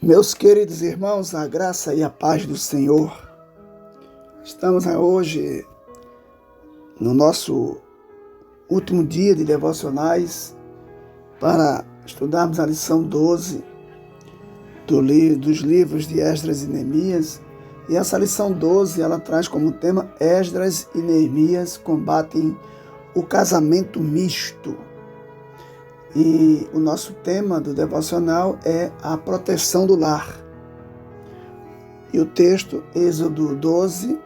Meus queridos irmãos, a graça e a paz do Senhor. Estamos hoje no nosso último dia de devocionais para estudarmos a lição 12 dos livros de Esdras e Neemias. E essa lição 12, ela traz como tema Esdras e Neemias combatem o casamento misto. E o nosso tema do devocional é a proteção do lar. E o texto, Êxodo 12,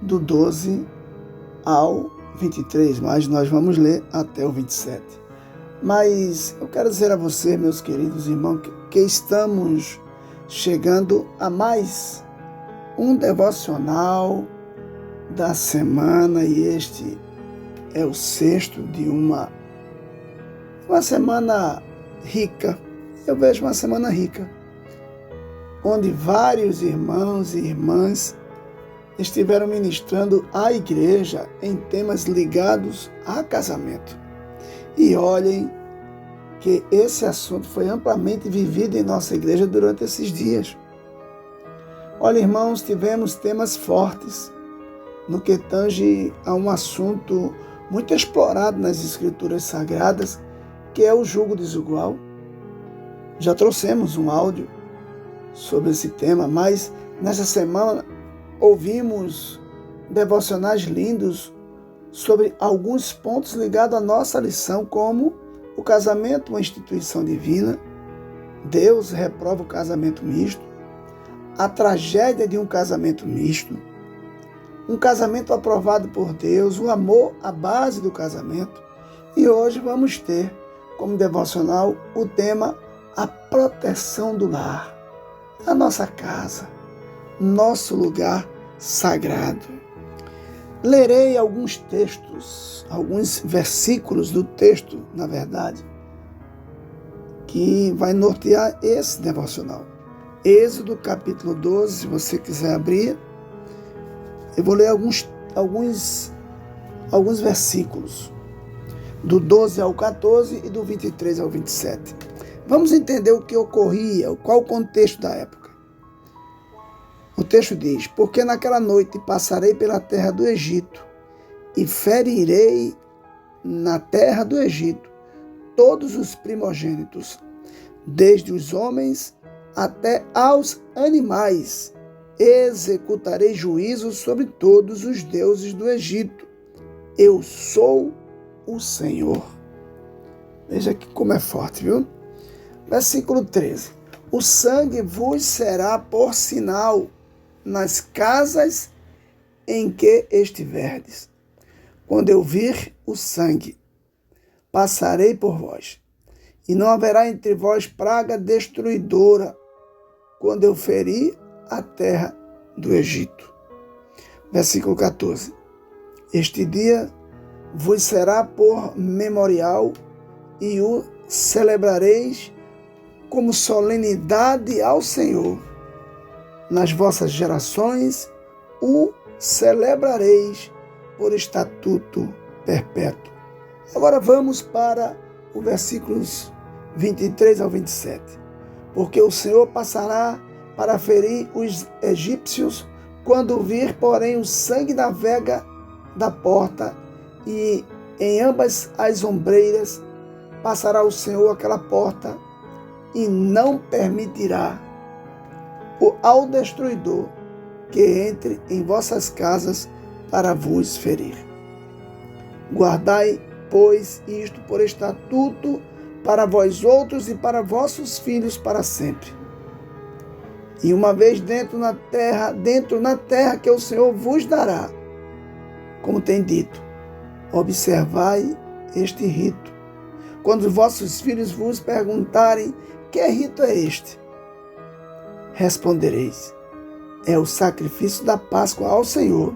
do 12 ao 23, mas nós vamos ler até o 27. Mas eu quero dizer a você, meus queridos irmãos, que estamos chegando a mais um devocional da semana, e este é o sexto de uma semana rica. Eu vejo uma semana rica, onde vários irmãos e irmãs estiveram ministrando à igreja em temas ligados a casamento. E olhem que esse assunto foi amplamente vivido em nossa igreja durante esses dias. Olha, irmãos, tivemos temas fortes no que tange a um assunto muito explorado nas escrituras sagradas, que é o jugo desigual. Já trouxemos um áudio sobre esse tema, mas nessa semana ouvimos devocionais lindos sobre alguns pontos ligados à nossa lição, como o casamento, uma instituição divina, Deus reprova o casamento misto, a tragédia de um casamento misto, um casamento aprovado por Deus, o amor à base do casamento. E hoje vamos ter como devocional o tema a proteção do lar, a nossa casa, nosso lugar sagrado. Lerei alguns textos, alguns versículos do texto, na verdade, que vai nortear esse devocional. Êxodo capítulo 12, se você quiser abrir, eu vou ler alguns versículos, do 12 ao 14 e do 23 ao 27. Vamos entender o que ocorria, qual o contexto da época. O texto diz: porque naquela noite passarei pela terra do Egito e ferirei na terra do Egito todos os primogênitos, desde os homens até aos animais. Executarei juízo sobre todos os deuses do Egito. Eu sou o Senhor. Veja que como é forte, viu? Versículo 13. O sangue vos será por sinal nas casas em que estiverdes. Quando eu vir o sangue, passarei por vós, e não haverá entre vós praga destruidora, quando eu ferir a terra do Egito. Versículo 14. Este dia vos será por memorial, e o celebrareis como solenidade ao Senhor. Nas vossas gerações o celebrareis por estatuto perpétuo. Agora vamos para o versículos 23 ao 27. Porque o Senhor passará para ferir os egípcios, quando vir, porém, o sangue da vega da porta, e em ambas as ombreiras passará o Senhor aquela porta, e não permitirá ao destruidor que entre em vossas casas para vos ferir. Guardai, pois, isto por estatuto para vós outros e para vossos filhos para sempre. E uma vez dentro na terra que o Senhor vos dará, como tem dito, observai este rito. Quando vossos filhos vos perguntarem: que rito é este? Respondereis: é o sacrifício da Páscoa ao Senhor,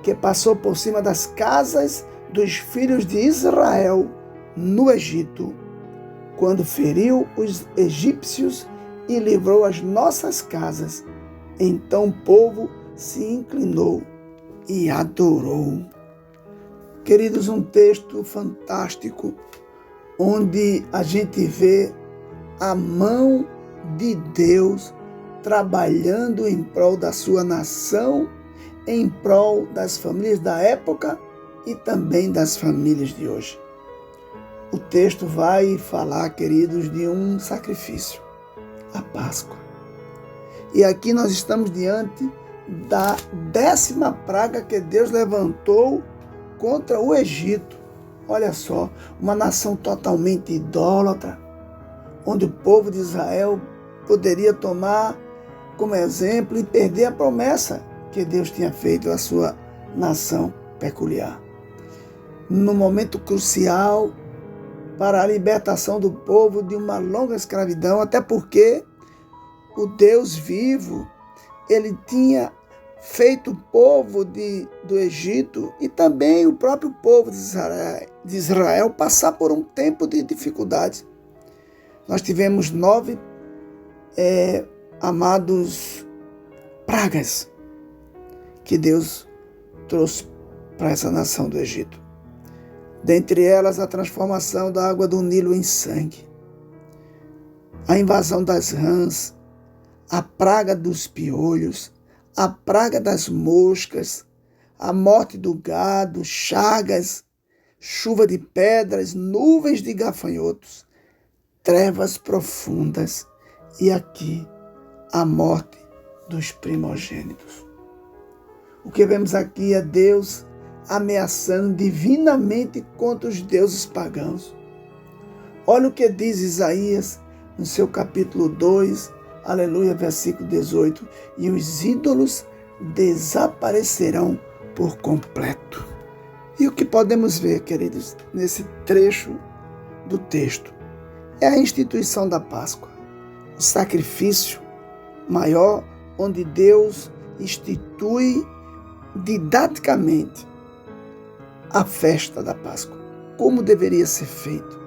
que passou por cima das casas dos filhos de Israel no Egito, quando feriu os egípcios e livrou as nossas casas. Então o povo se inclinou e adorou. Queridos, um texto fantástico, onde a gente vê a mão de Deus trabalhando em prol da sua nação, em prol das famílias da época e também das famílias de hoje. O texto vai falar, queridos, de um sacrifício, a Páscoa. E aqui nós estamos diante da 10ª praga que Deus levantou contra o Egito. Olha só, uma nação totalmente idólatra, onde o povo de Israel poderia tomar como exemplo e perder a promessa que Deus tinha feito à sua nação peculiar. No momento crucial para a libertação do povo de uma longa escravidão, até porque o Deus vivo, ele tinha feito o povo do Egito e também o próprio povo de Israel passar por um tempo de dificuldades. Nós tivemos 9 amados pragas que Deus trouxe para essa nação do Egito. Dentre elas, a transformação da água do Nilo em sangue, a invasão das rãs, a praga dos piolhos, a praga das moscas, a morte do gado, chagas, chuva de pedras, nuvens de gafanhotos, trevas profundas e aqui a morte dos primogênitos. O que vemos aqui é Deus ameaçando divinamente contra os deuses pagãos. Olha o que diz Isaías no seu capítulo 2, aleluia, versículo 18. E os ídolos desaparecerão por completo. E o que podemos ver, queridos, nesse trecho do texto, é a instituição da Páscoa, o sacrifício maior, onde Deus institui didaticamente a festa da Páscoa. Como deveria ser feito?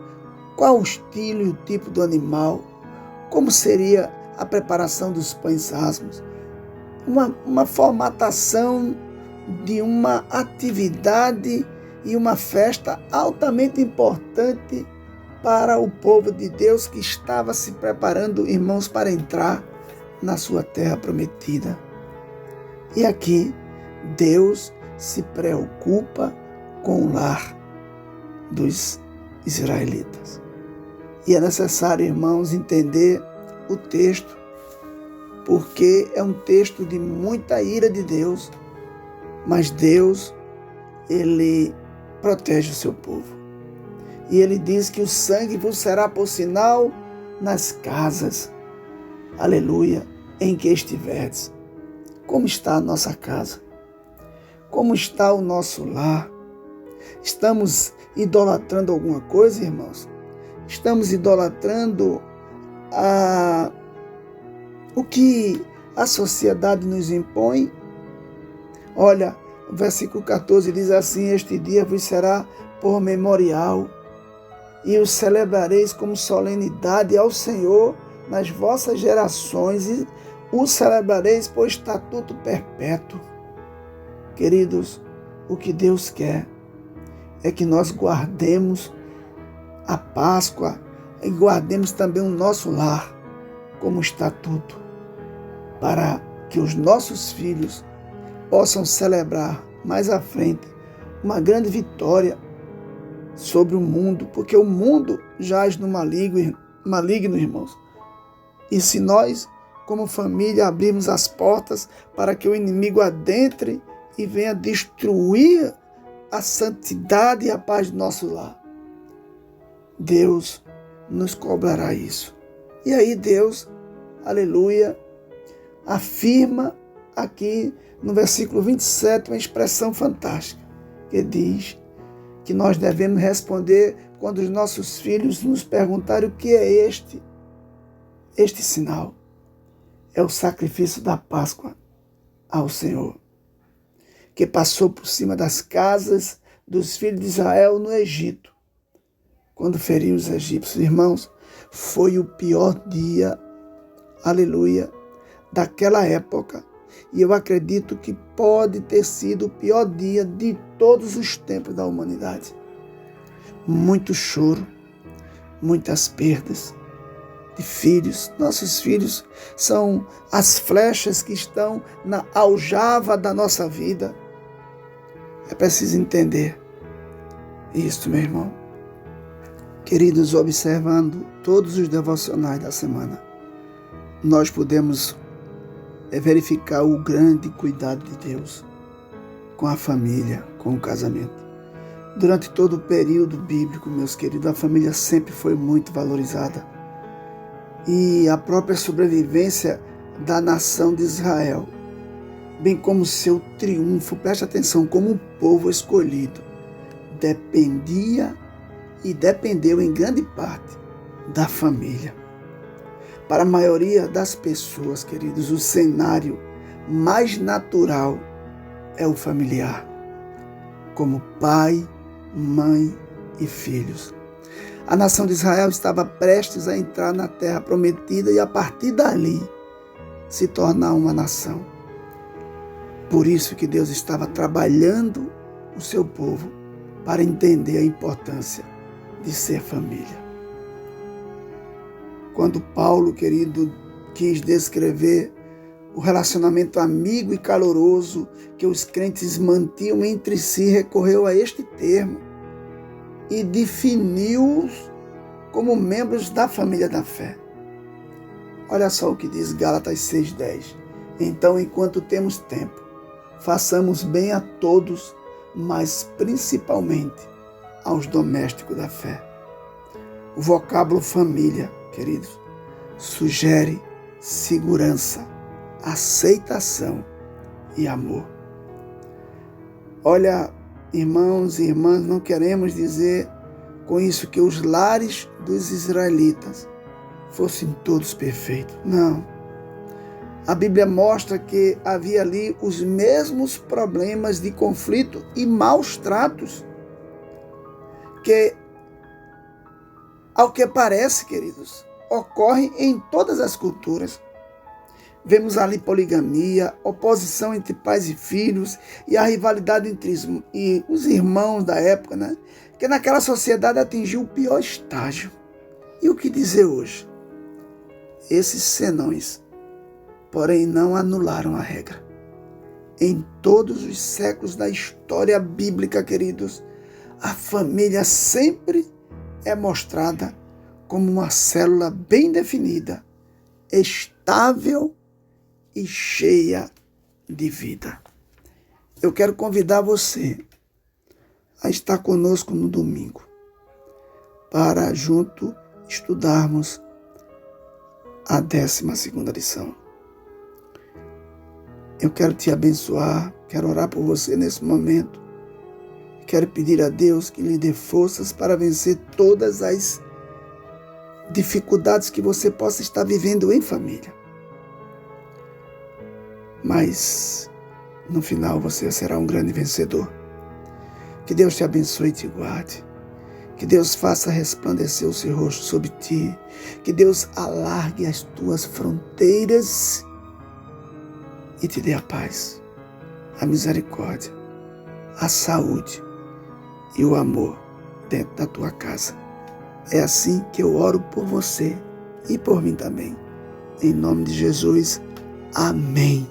Qual o estilo e o tipo do animal? Como seria a preparação dos pães asmos? Uma formatação de uma atividade e uma festa altamente importante para o povo de Deus que estava se preparando, irmãos, para entrar na sua terra prometida. E aqui Deus se preocupa com o lar dos israelitas. E é necessário, irmãos, entender o texto, porque é um texto de muita ira de Deus, mas Deus, ele protege o seu povo. E ele diz que o sangue vos será por sinal nas casas, aleluia, em que estiverdes. Como está a nossa casa? Como está o nosso lar? Estamos idolatrando alguma coisa, irmãos? Estamos idolatrando o que a sociedade nos impõe? Olha, o versículo 14 diz assim: este dia vos será por memorial, e o celebrareis como solenidade ao Senhor nas vossas gerações, e o celebrareis por estatuto perpétuo. Queridos, o que Deus quer é que nós guardemos a Páscoa e guardemos também o nosso lar como estatuto, para que os nossos filhos possam celebrar mais à frente uma grande vitória sobre o mundo, porque o mundo jaz no maligno, irmãos. E se nós, como família, abrirmos as portas para que o inimigo adentre e venha destruir a santidade e a paz do nosso lar, Deus nos cobrará isso. E aí Deus, aleluia, afirma aqui no versículo 27 uma expressão fantástica, que diz que nós devemos responder quando os nossos filhos nos perguntarem o que é este sinal. É o sacrifício da Páscoa ao Senhor, que passou por cima das casas dos filhos de Israel no Egito, quando feriu os egípcios. Irmãos, foi o pior dia, aleluia, daquela época. E eu acredito que pode ter sido o pior dia de todos os tempos da humanidade. Muito choro, muitas perdas de filhos. Nossos filhos são as flechas que estão na aljava da nossa vida. É preciso entender isso, meu irmão. Queridos, observando todos os devocionais da semana, nós podemos verificar o grande cuidado de Deus com a família, com o casamento. Durante todo o período bíblico, meus queridos, a família sempre foi muito valorizada. E a própria sobrevivência da nação de Israel, bem como seu triunfo, preste atenção, como um povo escolhido, dependia e dependeu em grande parte da família. Para a maioria das pessoas, queridos, o cenário mais natural é o familiar, como pai, mãe e filhos. A nação de Israel estava prestes a entrar na terra prometida e a partir dali se tornar uma nação. Por isso que Deus estava trabalhando o seu povo para entender a importância de ser família. Quando Paulo, querido, quis descrever o relacionamento amigo e caloroso que os crentes mantinham entre si, recorreu a este termo e definiu-os como membros da família da fé. Olha só o que diz Gálatas 6,10. Então, enquanto temos tempo, façamos bem a todos, mas principalmente aos domésticos da fé. O vocábulo família, queridos, sugere segurança, aceitação e amor. Olha, irmãos e irmãs, não queremos dizer com isso que os lares dos israelitas fossem todos perfeitos. Não. A Bíblia mostra que havia ali os mesmos problemas de conflito e maus tratos que, ao que parece, queridos, ocorrem em todas as culturas. Vemos ali poligamia, oposição entre pais e filhos e a rivalidade entre os irmãos da época, né? Que naquela sociedade atingiu o pior estágio. E o que dizer hoje? Esses senões, porém, não anularam a regra. Em todos os séculos da história bíblica, queridos, a família sempre é mostrada como uma célula bem definida, estável e cheia de vida. Eu quero convidar você a estar conosco no domingo para junto estudarmos a 12ª lição. Eu quero te abençoar, quero orar por você nesse momento. Quero pedir a Deus que lhe dê forças para vencer todas as dificuldades que você possa estar vivendo em família. Mas, no final, você será um grande vencedor. Que Deus te abençoe e te guarde. Que Deus faça resplandecer o seu rosto sobre ti. Que Deus alargue as tuas fronteiras e te dê a paz, a misericórdia, a saúde e o amor dentro da tua casa. É assim que eu oro por você e por mim também. Em nome de Jesus, amém.